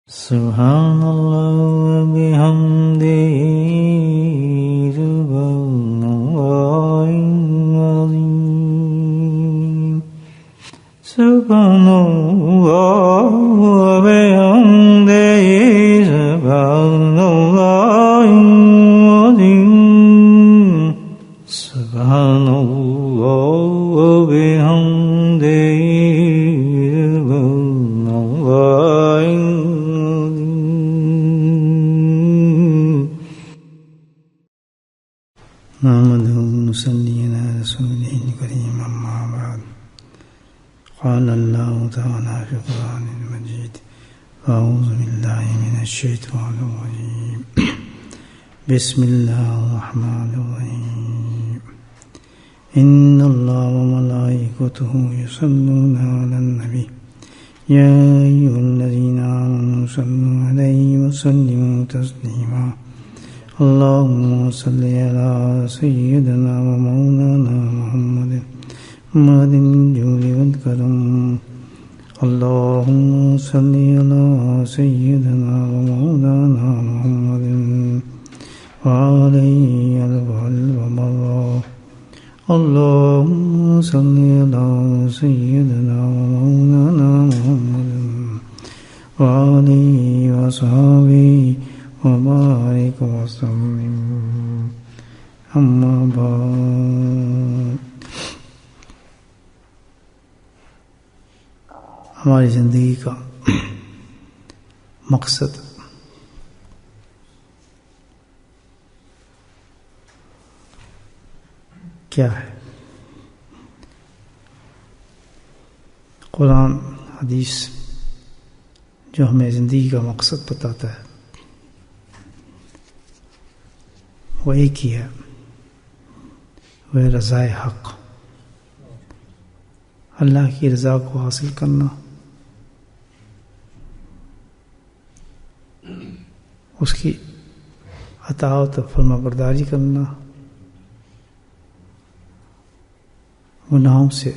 سبحان اللہ و بحمدہ سبحان اللہ العظیم سبحان اللہ و بحمدہ سبحان اللہ العظیم سبحان اللہ و بحمدہ قال الله تعالى في القرآن المجيد أعوذ بالله من الشيطان الرجيم بسم الله الرحمن الرحيم إن الله وملائكته يصلون على النبي يا أيها الذين آمنوا صلوا عليه وسلموا تسليما اللهم صل على سيدنا ومولانا محمد الجود والكرم اللهم صل على سيدنا ومولانا محمد وعليه الفضل والبرا اللهم صل على سيدنا ومولانا محمد وعليه وصحبه وبارك وسلم أما بعد ہماری زندگی کا مقصد کیا ہے؟ قرآن حدیث جو ہمیں زندگی کا مقصد بتاتا ہے وہ ایک ہی ہے، وہ رضائے حق، اللہ کی رضا کو حاصل کرنا، اس کی اطاعت و فرما برداری کرنا، گناہوں سے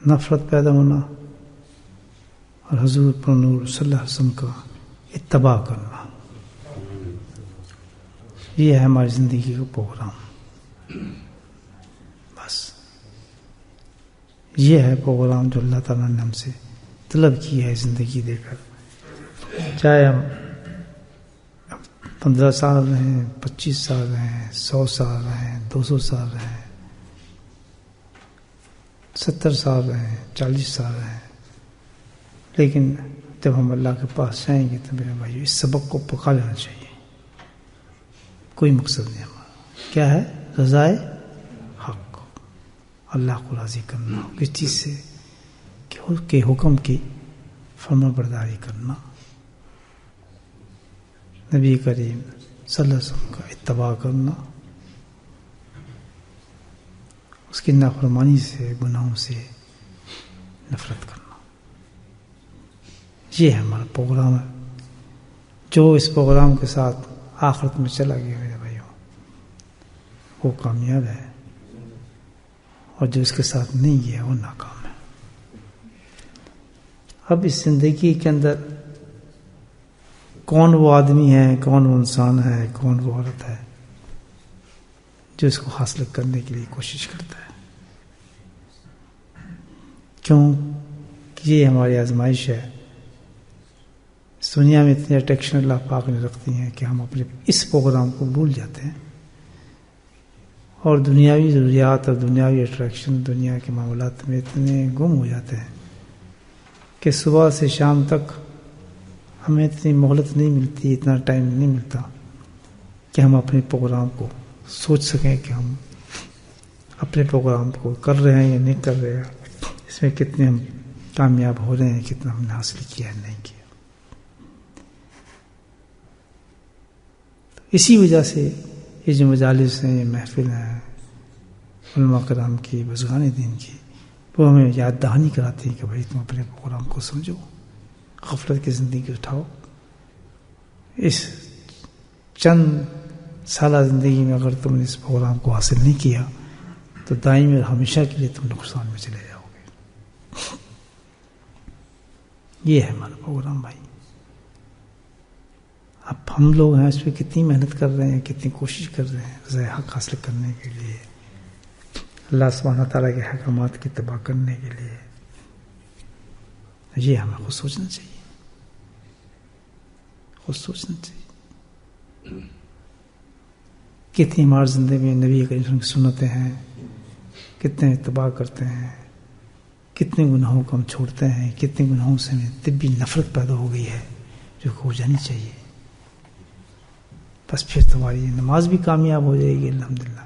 نفرت پیدا ہونا اور حضور پر نور صلی اللہ علیہ وسلم کا اتباع کرنا. یہ ہے ہماری زندگی کا پروگرام. بس یہ ہے پروگرام جو اللہ تعالیٰ نے ہم سے طلب کی ہے زندگی دے کر. چاہے ہم 15 سال رہیں، 25 سال رہیں، 100 سال رہیں، 200 سال رہیں، 70 سال رہیں، 40 سال رہیں، لیکن جب ہم اللہ کے پاس جائیں گے تو میرے بھائی اس سبق کو پکا لینا چاہیے. کوئی مقصد نہیں ہمارا. کیا ہے؟ رضائے حق، اللہ کو راضی کرنا. کس چیز سے؟ کہ حکم کی فرما برداری کرنا، نبی کریم صلی اللہ علیہ وسلم کا اتباع کرنا، اس کی نافرمانی سے، گناہوں سے نفرت کرنا. یہ ہمارا پروگرام ہے. جو اس پروگرام کے ساتھ آخرت میں چلا گیا میرے بھائیوں وہ کامیاب ہے، اور جو اس کے ساتھ نہیں گیا وہ ناکام ہے. اب اس زندگی کے اندر کون وہ آدمی ہے، کون وہ انسان ہے، کون وہ عورت ہے جو اس کو حاصل کرنے کے لیے کوشش کرتا ہے؟ کیوں کہ یہ ہماری آزمائش ہے. اس دنیا میں اتنی اٹریکشن اللہ پاک نے رکھتی ہیں کہ ہم اپنے اس پروگرام کو بھول جاتے ہیں، اور دنیاوی ضروریات اور دنیاوی اٹریکشن، دنیا کے معاملات میں اتنے گم ہو جاتے ہیں کہ صبح سے شام تک ہمیں اتنی مہلت نہیں ملتی، اتنا ٹائم نہیں ملتا کہ ہم اپنے پروگرام کو سوچ سکیں کہ ہم اپنے پروگرام کو کر رہے ہیں یا نہیں کر رہے ہیں، اس میں کتنے ہم کامیاب ہو رہے ہیں، کتنا ہم نے حاصل کیا ہے نہیں کیا. اسی وجہ سے یہ جو مجالس ہیں، یہ محفل ہیں علماء کرام کی، بزرگان دین کی، وہ ہمیں یاد دہانی کراتی ہیں کہ بھائی تم اپنے پروگرام کو سمجھو، غفلت کی زندگی اٹھاؤ. اس چند سالہ زندگی میں اگر تم نے اس پروگرام کو حاصل نہیں کیا تو دائمی اور ہمیشہ کے لیے تم نقصان میں چلے جاؤ گے. یہ ہے ہمارا پروگرام بھائی. ہم لوگ ہیں اس پہ کتنی محنت کر رہے ہیں، کتنی کوشش کر رہے ہیں رضا حق حاصل کرنے کے لیے، اللہ سبحانہ تعالیٰ کے احکامات کی اتباع کرنے کے لیے. یہ ہمیں خود سوچنا چاہیے، خود سوچنا چاہیے. کتنی ہماری زندگی میں نبی کریم صلی اللہ علیہ وسلم کی سنتیں ہیں، کتنے اتباع کرتے ہیں، کتنے گناہوں کو ہم چھوڑتے ہیں، کتنے گناہوں سے ہمیں طبی نفرت پیدا ہو گئی ہے جو ہو جانی چاہیے. بس پھر تمہاری نماز بھی کامیاب ہو جائے گی الحمدللہ،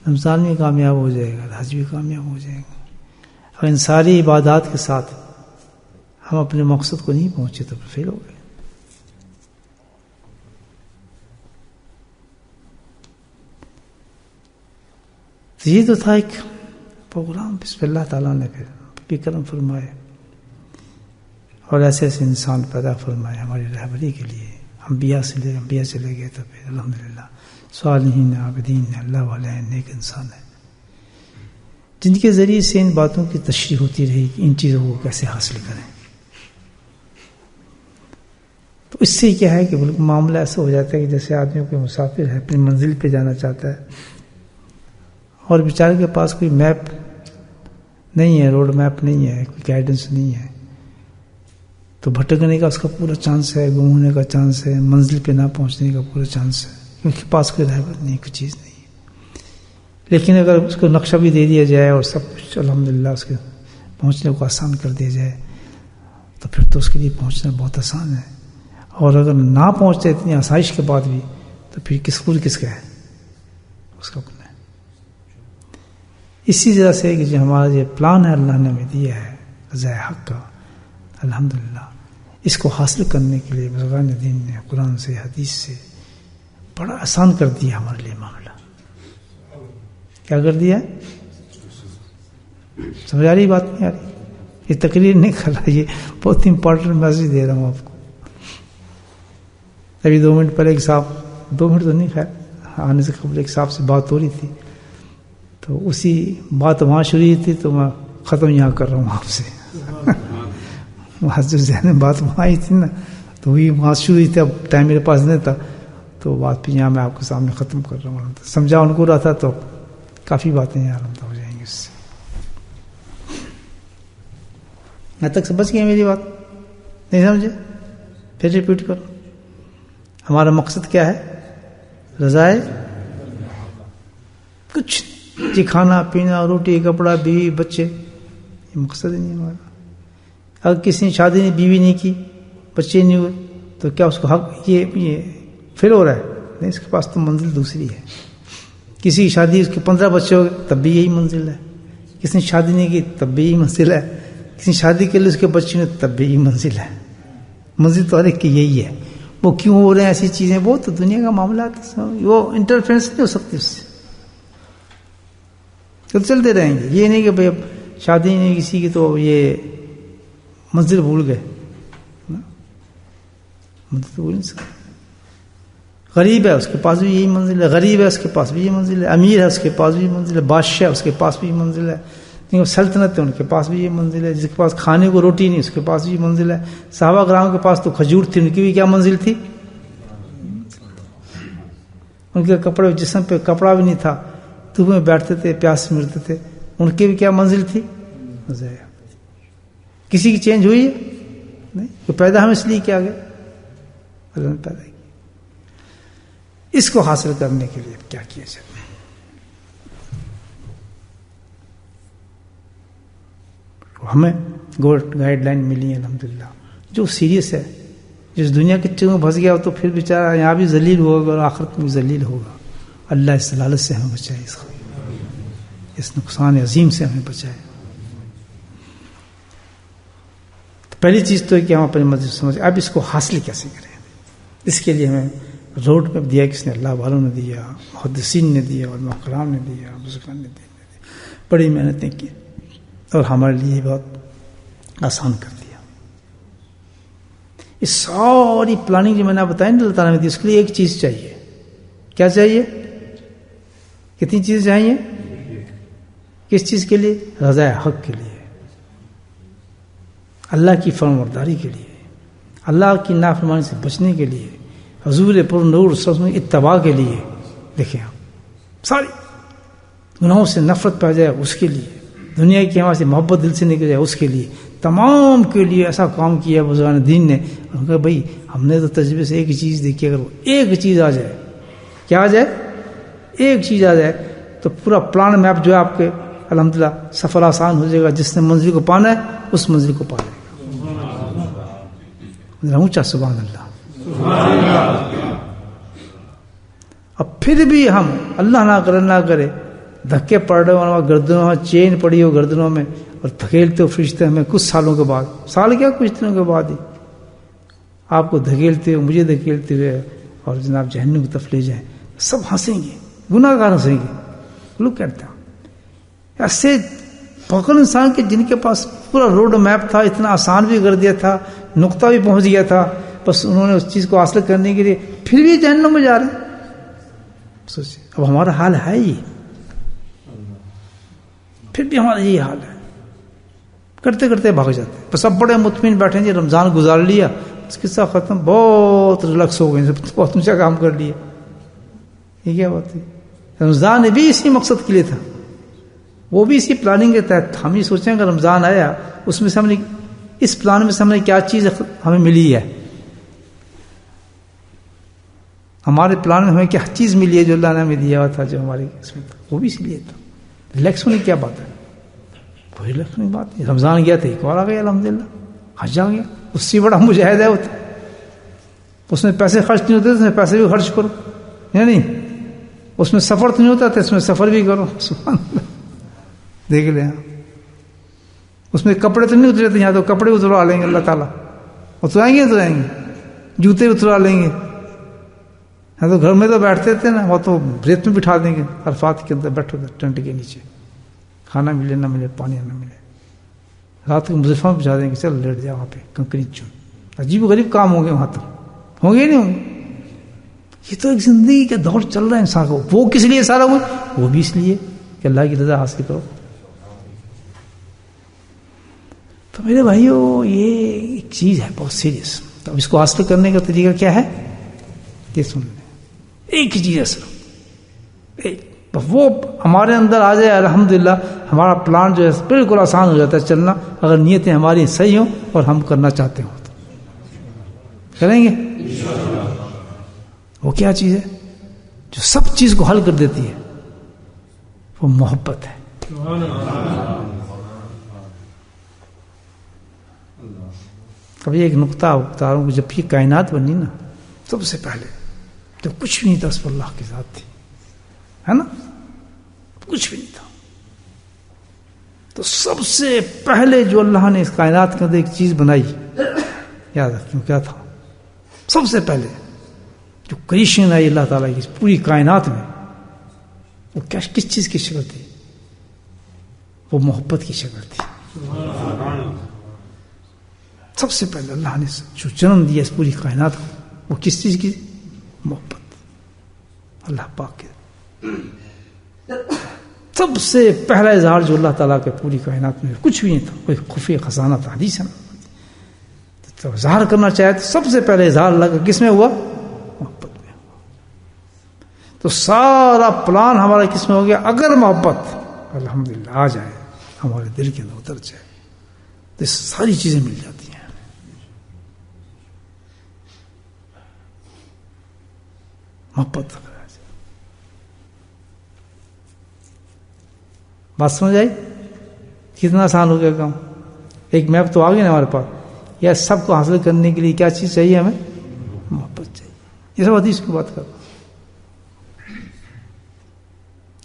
رمضان بھی کامیاب ہو جائے گا، حج بھی کامیاب ہو جائے گا. اور ان ساری عبادات کے ساتھ ہم اپنے مقصد کو نہیں پہنچے تو پھر فیل ہو گئے. یہ تو تھا ایک پروگرام، بسم اللہ تعالیٰ نے پھر کرم فرمائے اور ایسے ایسے انسان پیدا فرمائے ہماری رہبری کے لیے. انبیاء چلے گئے تو پھر الحمدللہ صالحین عابدین اللہ والے ہیں، نیک انسان ہیں جن کے ذریعے سے ان باتوں کی تشریح ہوتی رہی کہ ان چیزوں کو کیسے حاصل کریں. تو اس سے کیا ہے کہ بالکل معاملہ ایسا ہو جاتا ہے کہ جیسے آدمی کوئی مسافر ہے اپنی منزل پہ جانا چاہتا ہے اور بیچارے کے پاس کوئی میپ نہیں ہے، روڈ میپ نہیں ہے، کوئی گائیڈنس نہیں ہے، تو بھٹکنے کا اس کا پورا چانس ہے، گم ہونے کا چانس ہے، منزل پہ نہ پہنچنے کا پورا چانس ہے، کیونکہ پاس کوئی رہبر نہیں، کوئی چیز نہیں. لیکن اگر اس کو نقشہ بھی دے دیا جائے اور سب کچھ الحمدللہ اس کے پہنچنے کو آسان کر دیا جائے تو پھر تو اس کے لیے پہنچنا بہت آسان ہے. اور اگر نہ پہنچتے اتنی آسائش کے بعد بھی تو پھر کس کا ہے، اس کا اپنا ہے. اسی طرح سے کہ جو ہمارا یہ پلان ہے اللہ نے ہمیں دیا ہے رضا حق کا، الحمدللہ اس کو حاصل کرنے کے لیے بزرگان دین نے قرآن سے حدیث سے بڑا آسان کر دیا ہمارے لیے معاملہ. کیا کر دیا؟ سمجھ آ رہی بات؟ نہیں آ رہی؟ یہ تقریر نہیں کر رہا، یہ بہت امپورٹنٹ میسج دے رہا ہوں آپ کو. ابھی 2 منٹ پہلے ایک صاحب، 2 منٹ تو نہیں، خیر آنے سے قبل ایک صاحب سے بات ہو رہی تھی تو اسی بات وہاں شروع تھی تو میں ختم یہاں کر رہا ہوں آپ سے. وہاں جو ذہن میں بات وہاں ہی تھی نا تو وہی وہاں شروع تھی، اب ٹائم میرے پاس نہیں تھا تو بات پھر یہاں میں آپ کے سامنے ختم کر رہا ہوں. سمجھا ان کو رہا تھا تو کافی باتیں یہاں ہو جائیں گی اس سے. یہاں تک سمجھ گئے میری بات؟ نہیں سمجھے؟ پھر ریپیٹ کرو. ہمارا مقصد کیا ہے؟ رضائے کچھ جی، کھانا پینا، روٹی کپڑا، بیوی بچے، یہ مقصد ہی نہیں ہمارا. اگر کسی نے شادی نہیں، بیوی نہیں کی، بچے نہیں ہوئے تو کیا اس کو حق یہ فیل ہو رہا ہے؟ نہیں، اس کے پاس تو منزل دوسری ہے. کسی کی شادی اس کے 15 بچے ہو گئے تب بھی یہی منزل ہے. کسی نے شادی نہیں کی تب بھی یہی منزل ہے. کسی نے شادی کے لیے اس کے بچے نے تب بھی یہی منزل ہے. منزل تو ہر ایک کی یہی ہے. وہ کیوں ہو رہے ہیں ایسی چیزیں؟ وہ تو دنیا کا معاملہ ہے، وہ انٹرفیرنس نہیں ہو سکتی اس سے، تو چلتے رہیں گے. یہ نہیں کہ بھائی اب شادی نہیں کسی کی تو یہ منزل بھول گئے، منزل تو بھول نہیں سکتے. غریب ہے اس کے پاس بھی یہی منزل ہے، غریب ہے اس کے پاس بھی یہ منزل ہے، امیر ہے اس کے پاس بھی یہ منزل ہے، بادشاہ اس کے پاس بھی یہ منزل ہے، سلطنت ہے ان کے پاس بھی یہ منزل ہے، جس کے پاس کھانے کو روٹی نہیں اس کے پاس بھی یہ منزل ہے. صحابہ کرام کے پاس تو کھجور تھی، ان کی بھی کیا منزل تھی؟ ان کے کپڑے، جسم پہ کپڑا بھی نہیں تھا، دھوپ میں بیٹھتے تھے، پیاس سے مرتے تھے، ان کی بھی کیا منزل تھی؟ کسی کی چینج ہوئی ہے؟ نہیں. تو پیدا ہم اس لیے کیا گئے؟ اللہ نے پیدا کیا. اس کو حاصل کرنے کے لیے کیا کیا جائے؟ ہمیں گائیڈ لائن ملی ہے الحمدللہ. جو سیریس ہے، جس دنیا کے چنگوں پھنس گیا تو پھر بیچارہ یہاں بھی ذلیل ہوگا اور آخرت میں بھی ذلیل ہوگا. اللہ اس ضلالت سے ہمیں بچائے، اس نقصان عظیم سے ہمیں بچائے. تو پہلی چیز تو ہے کہ ہم اپنے مذہب سمجھیں. اب اس کو حاصل کیسے کریں؟ اس کے لیے ہمیں روڈ میپ دیا کس نے؟ اللہ والوں نے دیا، محدثین نے دیا، علماء کرام نے دیا، بزرگان نے دیا. بڑی محنتیں کی اور ہمارے لیے بہت آسان کر دیا. اس ساری پلاننگ جو میں نے بتائی نا اللہ تعالیٰ نے دی، اس کے لیے ایک چیز چاہیے. کیا چاہیے؟ کتنی چیزیں چاہیے؟ کس چیز کے لیے؟ رضا حق کے لیے، اللہ کی فرمانبرداری کے لیے، اللہ کی نافرمانی سے بچنے کے لیے، حضور پر نور صلی اللہ علیہ وسلم اتباع کے لیے دیکھیں آپ ساری گناہوں سے نفرت پا جائے اس کے لیے، دنیا کی ہمارے سے محبت دل سے نکل جائے اس کے لیے، تمام کے لیے ایسا کام کیا بزرگان دین نے. انہوں نے کہا بھائی ہم نے تو تجربے سے ایک چیز دیکھی، اگر وہ ایک چیز آ جائے، کیا آ جائے؟ ایک چیز آ جائے تو پورا پلان میپ جو ہے آپ کے الحمدللہ سفر آسان ہو جائے گا. جس نے منزل کو پانا ہے اس منزل کو پا لے گا. اونچا سبحان اللہ. اب پھر بھی ہم اللہ نہ کرے دھکے پڑ رہے ہو، گردنوں میں چین پڑی ہو گردنوں میں، اور دھکیلتے ہو فرشتے ہمیں کچھ سالوں کے بعد، سال کیا کچھ دنوں کے بعد ہی آپ کو دھکیلتے ہو، مجھے دھکیلتے ہوئے اور جناب جہنم کی طرف لے جائیں. سب ہنسیں گے، گناہ گار ہنسیں گے. لوگ کہتے ہیں ایسے پکڑ انسان کے جن کے پاس پورا روڈ میپ تھا، اتنا آسان بھی کر دیا تھا، نقطہ بھی پہنچ گیا تھا، بس انہوں نے اس چیز کو حاصل کرنے کے لیے پھر بھی جہنم میں جا رہے ہیں. سوچیے اب ہمارا حال ہے یہ، پھر بھی ہمارا یہی حال ہے، کرتے کرتے بھاگ جاتے ہیں. بس اب بڑے مطمئن بیٹھے جی رمضان گزار لیا، قصہ ختم، بہت ریلیکس ہو گئے، بہت اونچا کام کر لیا. یہ کیا بات ہے؟ رمضان بھی اسی مقصد کے لیے تھا، وہ بھی اسی پلاننگ کے تحت. ہم یہ سوچیں کہ رمضان آیا، اس میں سے ہم نے اس پلان میں سے ہم نے کیا چیز ہمیں ملی ہے، ہمارے پلان میں ہمیں کیا چیز ملی ہے جو اللہ نے ہمیں دیا ہوا تھا، جو ہمارے اس میں تھا، وہ بھی اس لیے تھا. ریلیکس ہونے کی کیا بات ہے؟ کوئی ریلیکس ہونے کی بات نہیں. رمضان گیا تھا ایک اور آ گیا الحمدللہ، حج آ گیا، اس سے بڑا مجاہدہ ہوتا، اس میں پیسے خرچ نہیں ہوتے، اس میں پیسے بھی خرچ کرو، یا نہیں؟ اس میں سفر تو نہیں ہوتا تھا، اس میں سفر بھی کرو. سبحان اللہ. دیکھ لیں اس میں کپڑے تو نہیں اترے تھے، یہاں تو کپڑے اتروا لیں گے اللہ تعالیٰ، اترائیں گے، جوتے اتروا لیں گے. ہاں تو گھر میں تو بیٹھتے تھے نا، وہ تو ریت میں بٹھا دیں گے، عرفات کے اندر بیٹھو ٹینٹ کے نیچے، کھانا ملے نہ ملے، پانی نہ ملے، رات کو مزدلفہ میں بچھا دیں گے، چل لیٹ جا وہاں پہ کنکری چون. عجیب و غریب کام ہوں گے وہاں، تو ہوں گے نہیں ہوں گے. یہ تو ایک زندگی کا دور چل رہا ہے انسان کو. وہ کس لیے سارا کچھ؟ وہ بھی اس لیے کہ اللہ کی رضا حاصل کرو. تو میرے بھائیو یہ ایک چیز ہے بہت سیریس. تو اب اس کو حاصل کرنے کا طریقہ کیا ہے؟ یہ سن لیں، ایک ہی چیز ہے صرف، وہ ہمارے اندر آ جائے الحمدللہ، ہمارا پلان جو ہے بالکل آسان ہو جاتا ہے چلنا، اگر نیتیں ہماری صحیح ہوں اور ہم کرنا چاہتے ہوں تو کریں گے. وہ کیا چیز ہے جو سب چیز کو حل کر دیتی ہے؟ وہ محبت ہے. ابھی ایک نقطہ بتا رہا ہوں، جب یہ کائنات بنی نا، سب سے پہلے تو کچھ بھی نہیں تھا، اس پر اللہ کی ذات تھی، ہے نا، کچھ بھی نہیں تھا. تو سب سے پہلے جو اللہ نے اس کائنات کے اندر ایک چیز بنائی، یاد رکھیں کیا تھا؟ سب سے پہلے جو کریشن آئی اللہ تعالیٰ کی پوری کائنات میں، وہ کس چیز کی شکل تھی؟ وہ محبت کی شکل تھی. سب سے پہلے اللہ نے جو جنم دیا اس پوری کائنات کو، وہ کس چیز کی؟ محبت. اللہ پاک کے سب سے پہلا اظہار جو اللہ تعالیٰ کے پوری کائنات میں کچھ بھی نہیں تھا، کوئی خفیہ خزانہ تھا، حدیث ہے نا. تو اظہار کرنا چاہے تو سب سے پہلے اظہار اللہ کا کس میں ہوا؟ محبت میں ہوا. تو سارا پلان ہمارا کس میں ہو گیا؟ اگر محبت الحمدللہ آ جائے ہمارے دل کے اندر، اتر جائے، تو ساری چیزیں مل جاتی ہیں. محبت بات سمجھ آئی؟ کتنا آسان ہو گیا کام. ایک میپ تو آ گیا نا ہمارے پاس. یا سب کو حاصل کرنے کے لیے کیا چیز چاہیے ہمیں؟ محبت چاہیے. یہ سب حدیث کی بات کر رہا ہوں.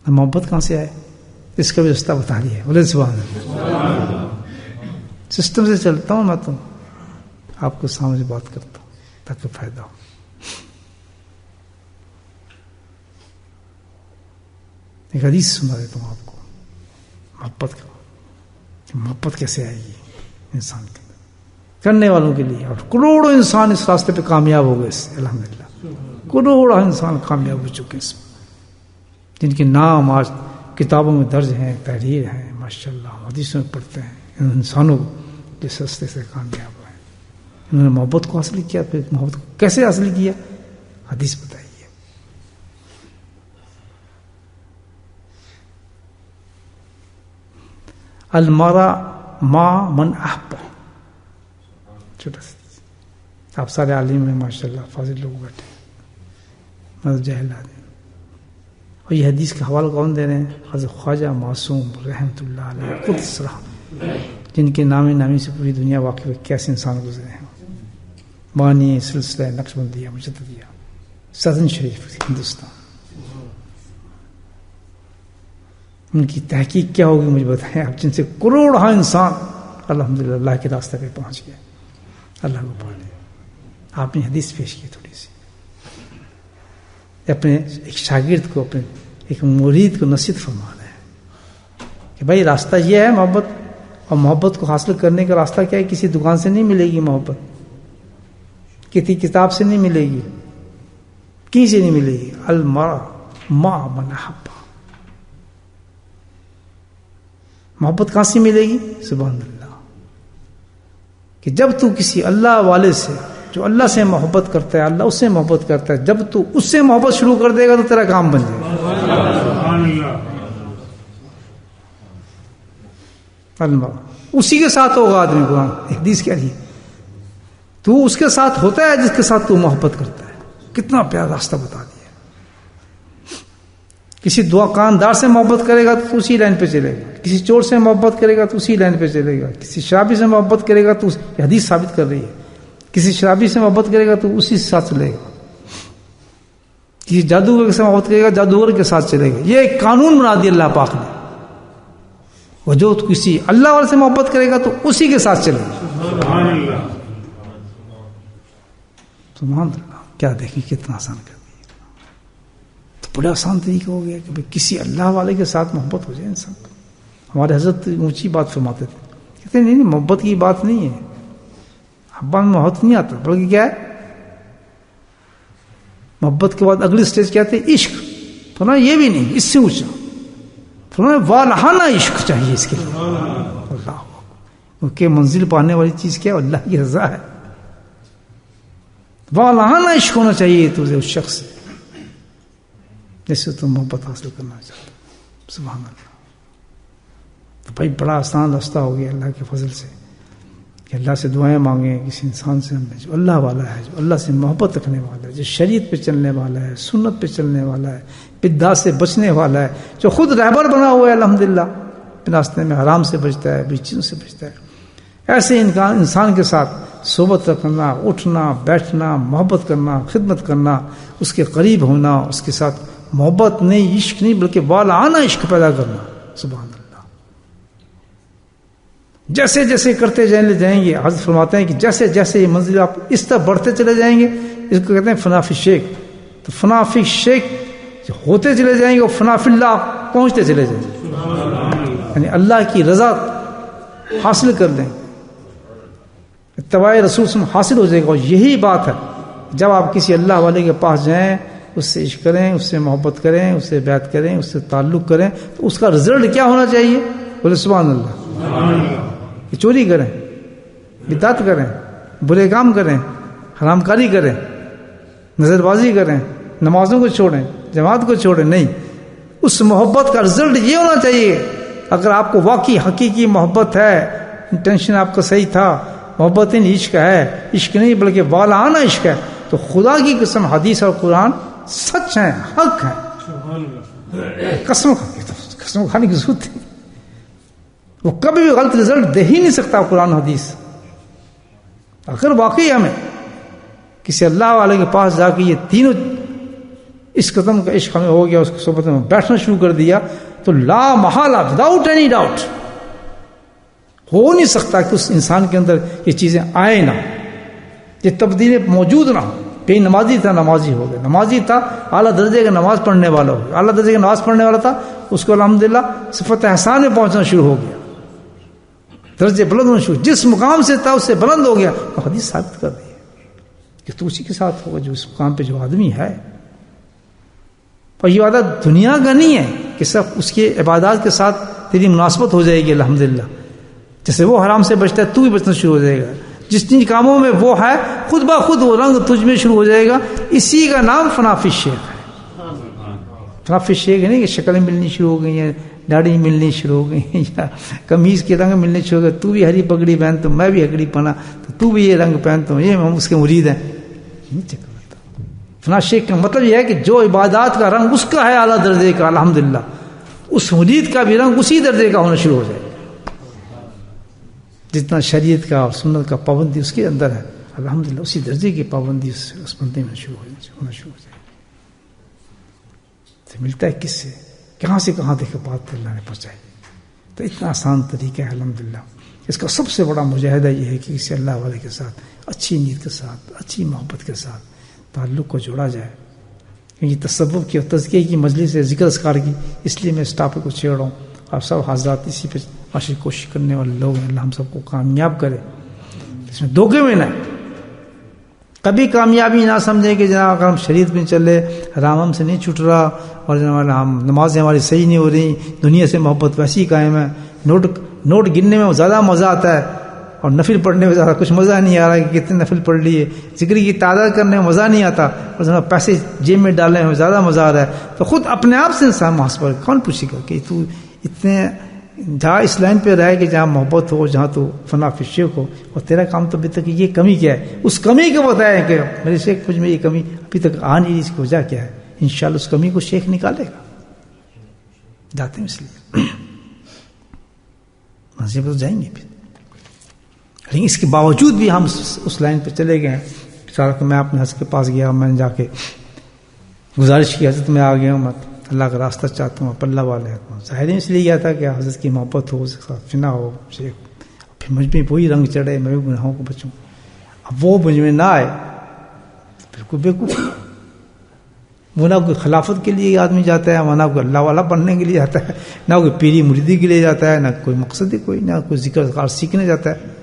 محبت کہاں سے آئے؟ اس کا بھی رستہ بتا دیا. بولے سبحان اللہ. سسٹم سے چلتا ہوں میں، تو آپ کو سامنے بات کرتا ہوں تاکہ فائدہ ہو. ایک حدیث سنا دیتا ہوں آپ کو محبت کا، محبت کیسے آئے گی انسان کے کرنے والوں کے لیے. اور کروڑوں انسان اس راستے پہ کامیاب ہو گئے اس سے الحمدللہ. کروڑوں انسان کامیاب ہو چکے اس میں، جن کے نام آج کتابوں میں درج ہیں، تحریر ہیں، ماشاءاللہ حدیثوں میں پڑھتے ہیں. ان انسانوں کو جس راستے سے کامیاب ہوئے، انہوں نے محبت کو حاصل کیا. پھر محبت کو کیسے حاصل کیا؟ حدیث بتائیے. المرء مع من احب. چھوٹا سا، آپ سارے عالم ہیں ماشاء اللہ، فاضل لوگ بیٹھے، مگر جاہل آدمی. اور یہ حدیث کا حوالہ کون دے رہے ہیں؟ حضرت خواجہ معصوم رحمۃ اللہ علیہ قدس رحمۃ، جن کے نام نامی سے پوری دنیا واقف ہے کیسے انسان گزرے ہیں. بانی سلسلہ نقشبندیہ مجددیہ سدن شریف ہندوستان. ان کی تحقیق کیا ہوگی مجھے بتائیں آپ، جن سے کروڑوں انسان الحمدللہ اللہ کے راستے پہ پہنچ گئے. اللہ کو پالے. آپ نے حدیث پیش کی تھوڑی سی، اپنے ایک شاگرد کو، اپنے ایک مرید کو نصیحت فرما رہے ہیں کہ بھائی راستہ یہ ہے محبت، اور محبت کو حاصل کرنے کا راستہ کیا ہے؟ کسی دکان سے نہیں ملے گی محبت، کسی کتاب سے نہیں ملے گی، کہیں سے نہیں ملے گی. المرء مع من احب. محبت کہاں سے ملے گی؟ سبحان اللہ، کہ جب تو کسی اللہ والے سے، جو اللہ سے محبت کرتا ہے، اللہ اس سے محبت کرتا ہے، جب تو اس سے محبت شروع کر دے گا تو تیرا کام بن جائے گا. المرء، اسی کے ساتھ ہوگا آدمی. قرآن حدیث کیا ہے؟ تو اس کے ساتھ ہوتا ہے جس کے ساتھ تو محبت کرتا ہے. کتنا پیارا راستہ بتا دیا. کسی دکاندار سے محبت کرے گا تو اسی لائن پہ چلے گا، کسی چور سے محبت کرے گا تو اسی لائن پہ چلے گا، کسی شرابی سے محبت کرے گا تو یہ حدیث ثابت کر رہی ہے، کسی شرابی سے محبت کرے گا تو اسی سے ساتھ چلے گا، کسی جادوگر سے محبت کرے گا جادوگر کے ساتھ چلے گا. یہ ایک قانون بنا دیا اللہ پاک نے. وہ جو کسی اللہ والے سے محبت کرے گا تو اسی کے ساتھ چلے گا. سبحان اللہ. کیا دیکھیں کتنا آسان کر دیا. تو بڑا آسان طریقہ ہو گیا کہ کسی اللہ والے کے ساتھ محبت ہو جائے انسان کو. ہمارے حضرت اونچی بات فرماتے تھے، کہتے ہیں نہیں محبت کی بات نہیں ہے، حبا میں محبت نہیں آتا، بلکہ کیا ہے محبت کے بعد اگلی سٹیج کیا تھے؟ عشق. فرمایا یہ بھی نہیں، اس سے اونچا فرمایا والہانہ عشق چاہیے اس کے لیے. اللہ کیونکہ منزل پانے والی چیز کیا ہے؟ اللہ کی رضا ہے. والہانہ عشق ہونا چاہیے تجھے اس شخص سے جس سے تم محبت حاصل کرنا چاہتے. سبحان اللہ. تو بھائی بڑا آسان راستہ ہو گیا اللہ کے فضل سے کہ اللہ سے دعائیں مانگیں. کسی انسان سے ہم نے جو اللہ والا ہے، جو اللہ سے محبت رکھنے والا ہے، جو شریعت پہ چلنے والا ہے، سنت پہ چلنے والا ہے، بدعات سے بچنے والا ہے، جو خود رہبر بنا ہوا ہے الحمدللہ، راستے میں حرام سے بچتا ہے، بری چیزوں سے بچتا ہے. ایسے انسان کے ساتھ صحبت رکھنا، اٹھنا بیٹھنا، محبت کرنا، خدمت کرنا، اس کے قریب ہونا، اس کے ساتھ محبت نہیں، عشق نہیں، بلکہ والہانہ عشق پیدا کرنا. سبحان اللہ. جیسے جیسے کرتے جائیں گے، حضرت فرماتے ہیں کہ جیسے جیسے یہ منزل آپ اس طرح بڑھتے چلے جائیں گے، اس کو کہتے ہیں فنا فی شیخ. تو فنا فی شیخ ہوتے چلے جائیں گے اور فنا فی اللہ پہنچتے چلے جائیں گے، یعنی اللہ کی رضا حاصل کر لیں، اتباع رسول سے حاصل ہو جائے گا. اور یہی بات ہے جب آپ کسی اللہ والے کے پاس جائیں، اس سے عشق کریں، اس سے محبت کریں، اس سے بیعت کریں، اس سے تعلق کریں، تو اس کا رزلٹ کیا ہونا چاہیے؟ بولے سبحان اللہ. کہ چوری کریں، بدعت کریں، برے کام کریں، حرام کاری کریں، نظر بازی کریں، نمازوں کو چھوڑیں، جماعت کو چھوڑیں، نہیں. اس محبت کا رزلٹ یہ ہونا چاہیے. اگر آپ کو واقعی حقیقی محبت ہے، انٹینشن آپ کا صحیح تھا، محبت نہیں عشق ہے، عشق نہیں بلکہ والہانہ عشق ہے، تو خدا کی قسم حدیث اور قرآن سچ ہیں، حق ہیں. قسم کھانے کی ضرورت نہیں. وہ کبھی بھی غلط رزلٹ دے ہی نہیں سکتا قرآن حدیث. اگر واقعی ہمیں کسی اللہ والے کے پاس جا کے یہ تینوں اس قسم کا عشق ہمیں ہو گیا، اس کی صحبت میں بیٹھنا شروع کر دیا، تو لا محالہ وداؤٹ اینی ڈاؤٹ ہو نہیں سکتا کہ اس انسان کے اندر یہ چیزیں آئیں نہ، یہ تبدیلی موجود نہ ہو. بے نمازی تھا نمازی ہو گیا، نمازی تھا اعلیٰ درجے کا نماز پڑھنے والا ہو گیا، اعلیٰ درجے کا نماز پڑھنے والا تھا، اس کو الحمدللہ صفت احسان میں پہنچنا شروع ہو گیا، درجے بلند ہونا شروع، جس مقام سے تھا اس سے بلند ہو گیا. تو حدیث ثابت کر دی ہے کہ تو اسی کے ساتھ ہوگا جو اس مقام پہ جو آدمی ہے. اور یہ عبادت دنیا کا نہیں ہے کہ صرف اس کی عبادات کے ساتھ تیری مناسبت ہو جائے گی الحمدللہ. جیسے وہ حرام سے بچتا ہے تو بھی بچنا شروع ہو جائے گا، جس جن کاموں میں وہ ہے خود بخود وہ رنگ تجھ میں شروع ہو جائے گا. اسی کا نام فنافی شیخ ہے. فنافی شیخ ہے نہیں کہ شکلیں ملنی شروع ہو گئی ہیں, داڑھی ملنی شروع ہو گئی ہیں, یا قمیض کے رنگ ملنے شروع ہو گئے, تو بھی ہری پگڑی پہنتا ہوں, میں بھی ہگڑی پہنا تو بھی یہ رنگ پہنتا ہوں, یہ ہم اس کے مرید ہیں. نہیں چکر ہوتا. فنا شیخ کا مطلب یہ ہے کہ جو عبادات کا رنگ اس کا ہے اعلیٰ درجے کا, الحمدللہ اس مرید کا بھی رنگ اسی درجے کا ہونا شروع ہو جائے. جتنا شریعت کا اور سنت کا پابندی اس کے اندر ہے, الحمدللہ اسی درجے کی پابندی اس بندے میں ہونا شروع ہو جائے. تو ملتا ہے کس سے, کہاں سے کہاں دیکھ بات اللہ نے پہنچائی. تو اتنا آسان طریقہ ہے الحمدللہ. اس کا سب سے بڑا مجاہدہ یہ ہے کہ کسی اللہ والے کے ساتھ اچھی نیت کے ساتھ, اچھی محبت کے ساتھ تعلق کو جوڑا جائے. یہ تصوف کی اور تزکیے کی مجلس ہے, ذکر اذکار کی, اس لیے میں اس ٹاپک کو چھیڑ رہا ہوں. آپ سب حضرات اسی پہ معاشی کوشش کرنے والے لوگ ہیں. اللہ ہم سب کو کامیاب کرے, اس میں دھوکے میں نہ. کبھی کامیابی نہ سمجھیں کہ جناب اگر ہم شریعت میں چلے, حرام ہم سے نہیں چھوٹ رہا, اور جناب ہم نمازیں ہماری صحیح نہیں ہو رہی, دنیا سے محبت ویسی قائم ہے, نوٹ گننے میں زیادہ مزہ آتا ہے اور نفل پڑھنے میں زیادہ کچھ مزہ نہیں آ رہا کہ کتنے نفل پڑھ لیے, ذکر کی تعداد کرنے میں مزہ نہیں آتا, اور جناب پیسے جیب میں ڈالنے میں زیادہ مزہ آ رہا ہے. تو خود اپنے آپ سے انسان محاسبہ, کون پوچھے گا کہ تو اتنے جہاں اس لائن پہ رہے کہ جہاں محبت ہو, جہاں تو فنا فی شیخ ہو, اور تیرا کام تو ابھی تک یہ کمی کیا ہے, اس کمی کو بتایا کہ میرے شیخ مجھ میں یہ کمی ابھی تک آ نہیں رہی, اس کی وجہ کیا ہے. انشاءاللہ اس کمی کو شیخ نکالے گا. جاتے ہیں اس لیے مسجد پر جائیں گے پھر, لیکن اس کے باوجود بھی ہم اس لائن پہ چلے گئے ہیں. بچارہ کہ میں اپنے حضرت کے پاس گیا, میں نے جا کے گزارش کی, حضرت میں آ گیا ہوں, میں اللہ کا راستہ چاہتا ہوں, پلہ والے ظاہر اس لیے گیا تھا کہ حضرت کی محبت ہو, اس کے ساتھ فنا ہو. پھر مجھ میں وہی رنگ چڑھے, میں بھی گناہوں کو بچوں. اب وہ مجھ میں نہ آئے, بالکل بیوقوف. وہ نہ کوئی خلافت کے لیے آدمی جاتا ہے, نہ کوئی اللہ والا بننے کے لیے جاتا ہے, نہ کوئی پیری مریدی کے لیے جاتا ہے, نہ کوئی مقصد, کوئی نہ کوئی ذکر اذکار سیکھنے جاتا ہے.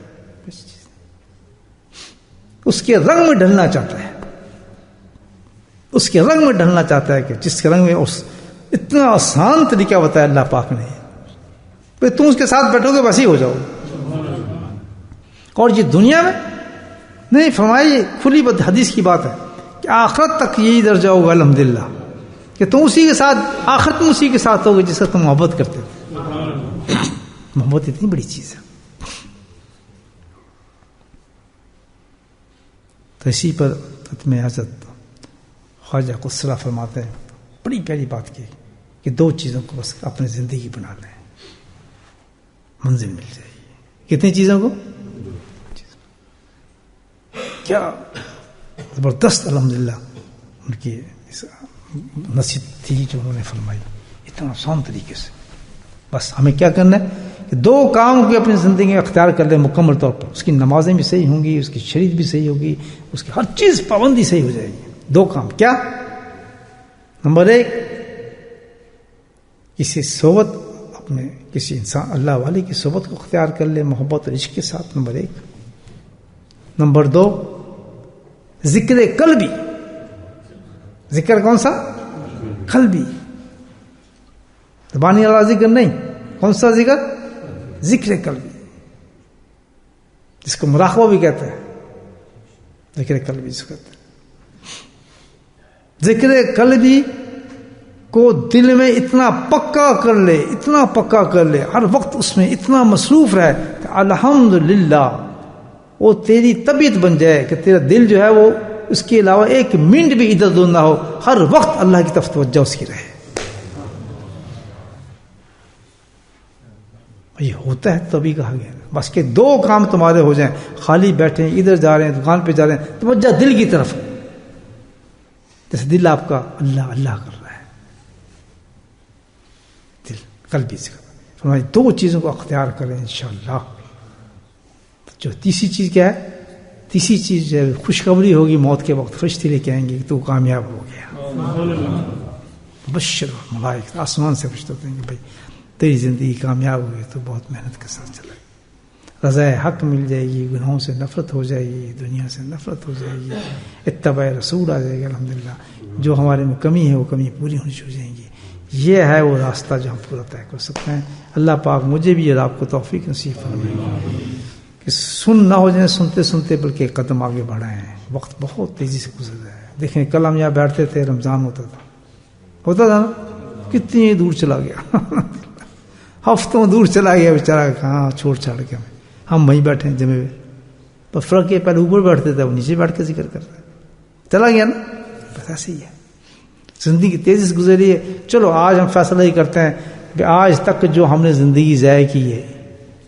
اس کے رنگ میں ڈھلنا چاہتا ہے, اس کے رنگ میں ڈھلنا چاہتا ہے, کہ جس کے رنگ میں اس اتنا آسان طریقہ بتایا اللہ پاک نے, پھر تم اس کے ساتھ بیٹھو گے بس ہی ہو جاؤ. اور یہ دنیا میں نہیں, فرمائی کھلی حدیث کی بات ہے کہ آخرت تک یہی درجہ ہوگا الحمدللہ, کہ تم اسی کے ساتھ آخرت میں اسی کے ساتھ ہوگے جس سے تم محبت کرتے تھے. محبت اتنی بڑی چیز ہے. تو اسی پر ختم حضرت خواجہ قصرہ فرماتے ہیں, بڑی پیاری بات کی کہ دو چیزوں کو بس اپنی زندگی بنا لیں, منزل مل جائے گی. کتنی چیزوں کو, کیا زبردست الحمدللہ ان کی نصیحت تھی جو انہوں نے فرمائی اتنا آسان طریقے سے. بس ہمیں کیا کرنا ہے کہ دو کام کو اپنی زندگی میں اختیار کر لیں مکمل طور پر. اس کی نمازیں بھی صحیح ہوں گی, اس کی شریعت بھی صحیح ہوگی, اس کی ہر چیز پابندی صحیح ہو جائے گی. دو کام کیا, نمبر ایک کسی صحبت, اپنے کسی انسان اللہ والے کی صحبت کو اختیار کر لے محبت اور عشق کے ساتھ, نمبر ایک. نمبر دو ذکر قلبی. ذکر کون سا, قلبی, زبانی والا ذکر نہیں. کون سا ذکر, ذکر قلبی, جس کو مراقبہ بھی کہتے ہیں, ذکر قلبی جس کو کہتے ہیں. ذکر قلبی کو دل میں اتنا پکا کر لے, اتنا پکا کر لے, ہر وقت اس میں اتنا مصروف رہے کہ الحمدللہ وہ تیری طبیعت بن جائے, کہ تیرا دل جو ہے وہ اس کے علاوہ ایک منٹ بھی ادھر ادھر نہ ہو, ہر وقت اللہ کی طرف توجہ اس کی رہے. یہ ہوتا ہے تبھی کہا گیا بس کہ دو کام تمہارے ہو جائیں, خالی بیٹھے ہیں, ادھر جا رہے ہیں, دکان پہ جا رہے ہیں, توجہ دل کی طرف, جیسے دل آپ کا اللہ اللہ کر رہا ہے, دل قلبی سے کر رہا ہے. دو چیزوں کو اختیار کریں انشاءاللہ. جو تیسری چیز کیا ہے, تیسری چیز جو ہے خوشخبری ہوگی موت کے وقت, فرشتے لے کے آئیں گے کہ تو کامیاب ہو گیا. بشر ملائک آسمان سے فرشتے ہوتے ہیں کہ بھائی تیری زندگی کامیاب ہوئی, تو بہت محنت کے ساتھ چلے, رضا حق مل جائے گی, گناہوں سے نفرت ہو جائے گی, دنیا سے نفرت ہو جائے گی, اتباع رسول آ جائے گا الحمدللہ. جو ہمارے میں کمی ہے وہ کمی پوری ہونی شروع ہو جائیں گی. یہ ہے وہ راستہ جو ہم پورا طے کر سکتے ہیں. اللہ پاک مجھے بھی اور آپ کو توفیق نصیب فرمائے کہ سن نہ ہو جائیں سنتے سنتے بلکہ ایک قدم آگے بڑھائے ہیں. وقت بہت تیزی سے گزر رہا ہے. دیکھیں کل ہم یہاں بیٹھتے تھے, رمضان ہوتا تھا نا, کتنی دور چلا گیا ہفتوں دور چلا گیا بیچارہ, کہاں چھوڑ چھاڑ کے ہم وہیں بیٹھے ہیں جمے ہوئے. پر فرق یہ پہلے اوپر بیٹھتے تھے, وہ نیچے بیٹھ کے ذکر کر رہے ہیں, چلا گیا نا. بس ایسے ہی ہے, زندگی تیزی سے گزری ہے. چلو آج ہم فیصلہ ہی کرتے ہیں کہ آج تک جو ہم نے زندگی ضائع کی ہے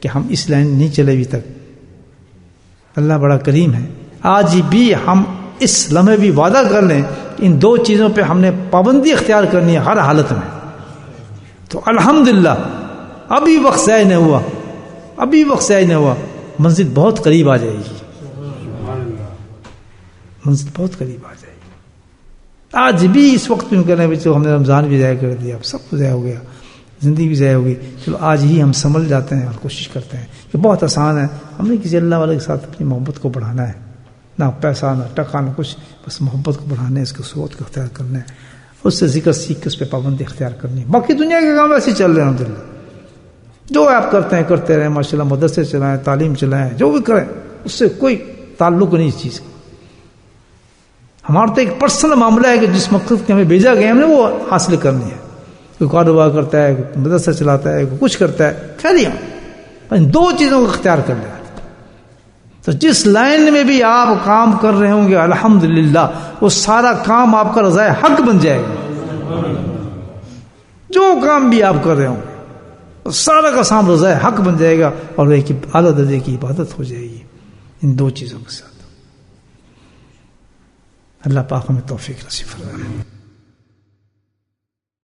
کہ ہم اس لائن نہیں چلے ابھی تک. اللہ بڑا کریم ہے, آج بھی ہم اس لمحے بھی وعدہ کر لیں ان دو چیزوں پہ ہم نے پابندی اختیار کرنی ہے ہر حالت میں, تو الحمدللہ ابھی وقت ضائع نہیں ہوا, ابھی وقت ضائع نہیں ہوا. منزل بہت قریب آ جائے گی, منزل بہت قریب آ جائے گی. آج بھی اس وقت میں کرنے تو ہم نے رمضان بھی ضائع کر دیا, اب سب کچھ ضائع ہو گیا, زندگی بھی ضائع ہو گئی. چلو آج ہی ہم سنبھل جاتے ہیں اور کوشش کرتے ہیں کہ بہت آسان ہے. ہم نے کسی اللہ والے کے ساتھ اپنی محبت کو بڑھانا ہے, نہ پیسہ نہ ٹکا نہ کچھ, بس محبت کو بڑھانا ہے, اس کی صورت کو اختیار کرنا ہے, اس سے ذکر سیکھ کے اس پہ پابندی اختیار کرنی ہے. باقی دنیا کے کام ایسے چل رہے ہیں الحمدللہ, جو آپ کرتے ہیں کرتے رہیں ماشاء اللہ, مدرسے چلائیں, تعلیم چلائیں, جو بھی کریں اس سے کوئی تعلق نہیں اس چیز کا. ہمارا تو ایک پرسنل معاملہ ہے کہ جس مقصد کے ہمیں بھیجا گیا ہم نے وہ حاصل کرنی ہے. کوئی کاروبار کرتا ہے, کوئی مدرسہ چلاتا ہے, کوئی کچھ کرتا ہے, خیر ان دو چیزوں کو اختیار کر لیں. تو جس لائن میں بھی آپ کام کر رہے ہوں گے الحمدللہ وہ سارا کام آپ کا رضائے حق بن جائے گا. جو کام بھی آپ کر رہے ہوں گے سارا کا سام رضائے حق بن جائے گا اور وہ ایک اعلیٰ درجے کی عبادت ہو جائے گی ان دو چیزوں کے ساتھ. اللہ پاک ہمیں توفیق نصیب فرمائے.